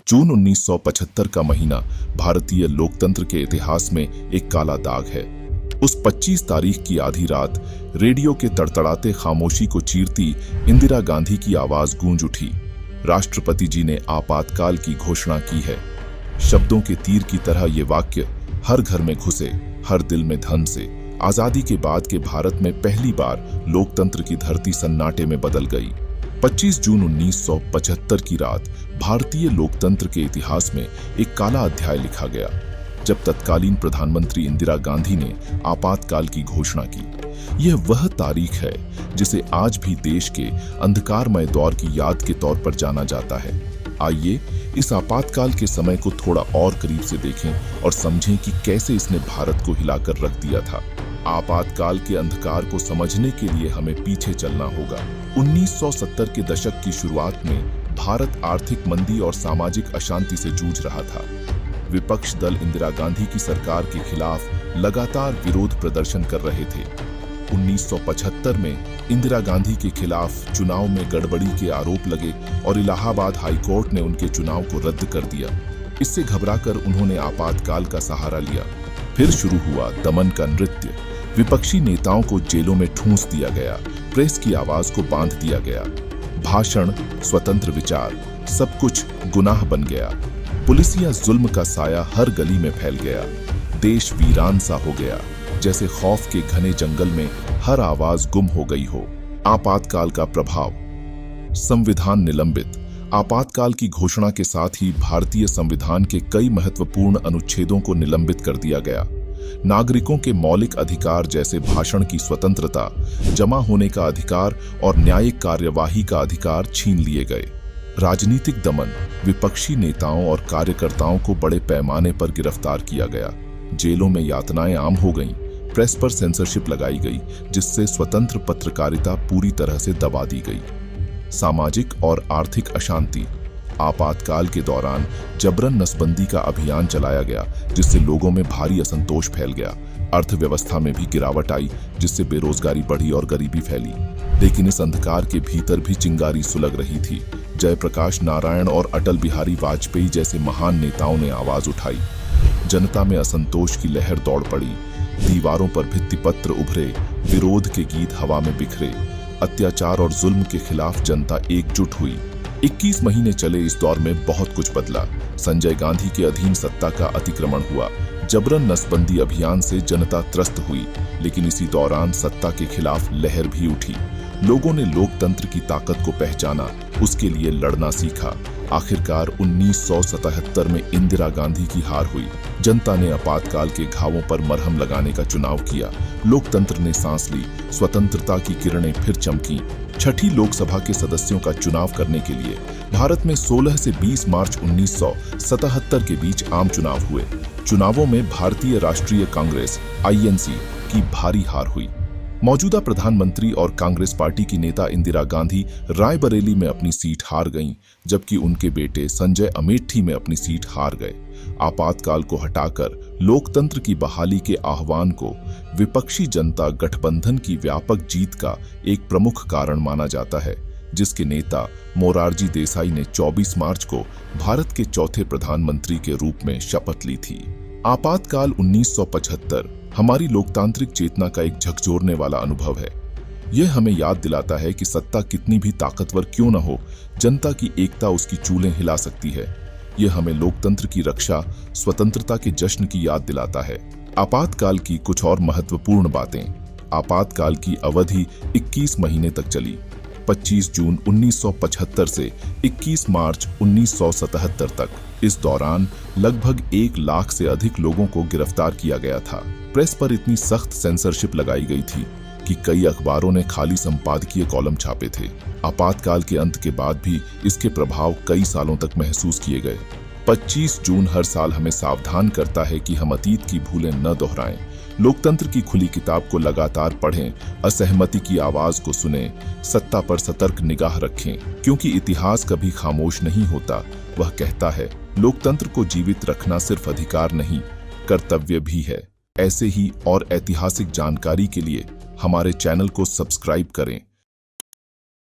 जून 1975 का महीना भारतीय लोकतंत्र के इतिहास में एक काला दाग है। उस 25 तारीख की आधी रात रेडियो के तड़तड़ाते खामोशी को चीरती इंदिरा गांधी की आवाज गूंज उठी। राष्ट्रपति जी ने आपातकाल की घोषणा की है। शब्दों के तीर की तरह ये वाक्य हर घर में घुसे, हर दिल में धन से। आजादी के बाद के भारत में पहली बार लोकतंत्र की धरती सन्नाटे में बदल गई। 25 जून 1975 की रात भारतीय लोकतंत्र के इतिहास में एक काला अध्याय लिखा गया, जब तत्कालीन प्रधानमंत्री इंदिरा गांधी ने आपातकाल की घोषणा की। यह वह तारीख है जिसे आज भी देश के अंधकारमय दौर की याद के तौर पर जाना जाता है। आइए इस आपातकाल के समय को थोड़ा और करीब से देखें और समझें कि कैसे इसने भारत को हिलाकर रख दिया था। आपातकाल के अंधकार को समझने के लिए हमें पीछे चलना होगा। 1970 के दशक की शुरुआत में भारत आर्थिक मंदी और सामाजिक अशांति से जूझ रहा था। विपक्ष दल इंदिरा गांधी की सरकार के खिलाफ लगातार विरोध प्रदर्शन कर रहे थे। 1975 में इंदिरा गांधी के खिलाफ चुनाव में गड़बड़ी के आरोप लगे और इलाहाबाद हाईकोर्ट ने उनके चुनाव को रद्द कर दिया। इससे घबराकर उन्होंने आपातकाल का सहारा लिया। फिर शुरू हुआ दमन का नृत्य। विपक्षी नेताओं को जेलों में ठूंस दिया गया, प्रेस की आवाज को बांध दिया गया। भाषण, स्वतंत्र विचार, सब कुछ गुनाह बन गया। पुलिसिया जुल्म का साया हर गली में फैल गया। देश वीरान सा हो गया, जैसे खौफ के घने जंगल में हर आवाज गुम हो गई हो। आपातकाल का प्रभाव। संविधान निलंबित। आपातकाल की घोषणा के साथ ही भारतीय संविधान के कई महत्वपूर्ण अनुच्छेदों को निलंबित कर दिया गया। नागरिकों के मौलिक अधिकार जैसे भाषण की स्वतंत्रता, जमा होने का अधिकार और न्यायिक कार्यवाही का अधिकार छीन लिए गए। राजनीतिक दमन। विपक्षी नेताओं और कार्यकर्ताओं को बड़े पैमाने पर गिरफ्तार किया गया। जेलों में यातनाएं आम हो गईं। प्रेस पर सेंसरशिप लगाई गई, जिससे स्वतंत्र पत्रकारिता पूरी तरह से दबा दी गई। सामाजिक और आर्थिक अशांति। आपातकाल के दौरान जबरन नसबंदी का अभियान चलाया गया, जिससे लोगों में भारी असंतोष फैल गया। अर्थव्यवस्था में भी गिरावट आई, जिससे बेरोजगारी बढ़ी और गरीबी फैली। लेकिन इस अंधकार के भीतर भी चिंगारी सुलग रही थी। जयप्रकाश नारायण और अटल बिहारी वाजपेयी जैसे महान नेताओं ने आवाज उठाई। जनता में असंतोष की लहर दौड़ पड़ी। दीवारों पर भित्तिपत्र उभरे, विरोध के गीत हवा में बिखरे। अत्याचार और जुल्म के खिलाफ जनता एकजुट हुई। 21 महीने चले इस दौर में बहुत कुछ बदला। संजय गांधी के अधीन सत्ता का अतिक्रमण हुआ। जबरन नसबंदी अभियान से जनता त्रस्त हुई, लेकिन इसी दौरान सत्ता के खिलाफ लहर भी उठी। लोगों ने लोकतंत्र की ताकत को पहचाना, उसके लिए लड़ना सीखा। आखिरकार 1977 में इंदिरा गांधी की हार हुई। जनता ने आपातकाल के घावों पर मरहम लगाने का चुनाव किया। लोकतंत्र ने सांस ली। स्वतंत्रता की किरणें फिर चमकी। छठी लोकसभा के सदस्यों का चुनाव करने के लिए भारत में 16 से 20 मार्च 1977 के बीच आम चुनाव हुए। चुनावों में भारतीय राष्ट्रीय कांग्रेस (INC) की भारी हार हुई। मौजूदा प्रधानमंत्री और कांग्रेस पार्टी की नेता इंदिरा गांधी रायबरेली में अपनी सीट हार गईं, जबकि उनके बेटे संजय अमेठी में अपनी सीट हार गए। आपातकाल को हटाकर लोकतंत्र की बहाली के आह्वान को विपक्षी जनता गठबंधन की व्यापक जीत का एक प्रमुख कारण माना जाता है, जिसके नेता मोरारजी देसाई ने 24 मार्च को भारत के चौथे प्रधानमंत्री के रूप में शपथ ली थी। आपातकाल 1975 हमारी लोकतांत्रिक चेतना का एक झकझोरने वाला अनुभव है। यह हमें याद दिलाता है कि सत्ता कितनी भी ताकतवर क्यों न हो, जनता की एकता उसकी चूलें हिला सकती है। यह हमें लोकतंत्र की रक्षा, स्वतंत्रता के जश्न की याद दिलाता है। आपातकाल की कुछ और महत्वपूर्ण बातें। आपातकाल की अवधि 21 महीने तक चली। 25 जून 1975 से 21 मार्च 1977 तक। इस दौरान लगभग 1 लाख से अधिक लोगों को गिरफ्तार किया गया था। प्रेस पर इतनी सख्त सेंसरशिप लगाई गई थी कि कई अखबारों ने खाली संपादकीय कॉलम छापे थे। आपातकाल के अंत के बाद भी इसके प्रभाव कई सालों तक महसूस किए गए। 25 जून हर साल हमें सावधान करता है कि हम अतीत की भूलें न दोहराएं। लोकतंत्र की खुली किताब को लगातार पढ़ें, असहमति की आवाज को सुनें, सत्ता पर सतर्क निगाह रखें, क्योंकि इतिहास कभी खामोश नहीं होता। वह कहता है, लोकतंत्र को जीवित रखना सिर्फ अधिकार नहीं, कर्तव्य भी है। ऐसे ही और ऐतिहासिक जानकारी के लिए हमारे चैनल को सब्सक्राइब करें